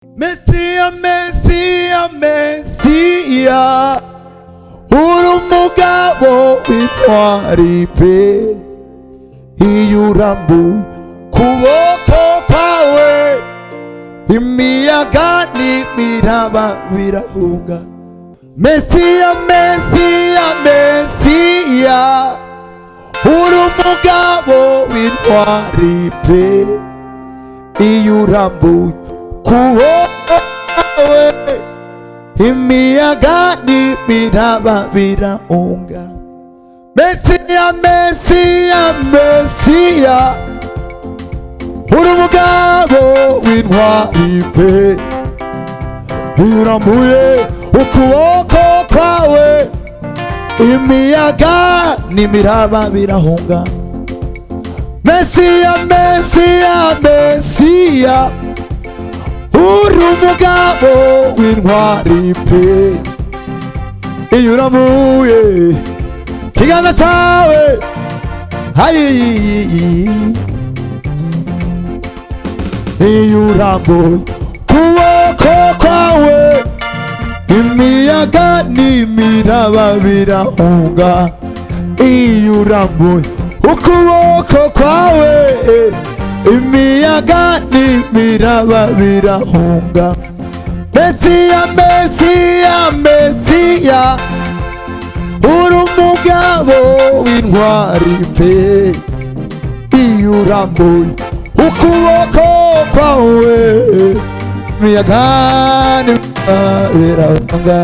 Mesiya, Mesiya, Mesiya, uri umugabo w'intwari pe, iyo urambuye ukuboko kwawe imiyaga n'imiraba birahunga. Mesiya, Mesiya, Mesiya, uri umugabo w'intwari pe, iyo urambuye ukuboko kwawe imiyaga n'imiraba birahunga. Mesiya, Mesiya, Mesiya, uri umugabo w'intwari pe, iyo urambuye ukuboko kwawe imiyaga n'imiraba birahunga. Mesiya, Mesiya, Mesiya, uri umugabo w'intwari pe, iyo urambuye ikiganza cyawe iyo urambuye ukuboko kwawe imiyaga n'imiraba birahunga. Iyo urambuye ukuboko kwawe imiyaga n'imiraba birahunga. Mesiya, Mesiya, Mesiya, uri umugabo w'intwari pe, iyo urambuye ukuboko kwawe imiyaga n'imiraba birahunga.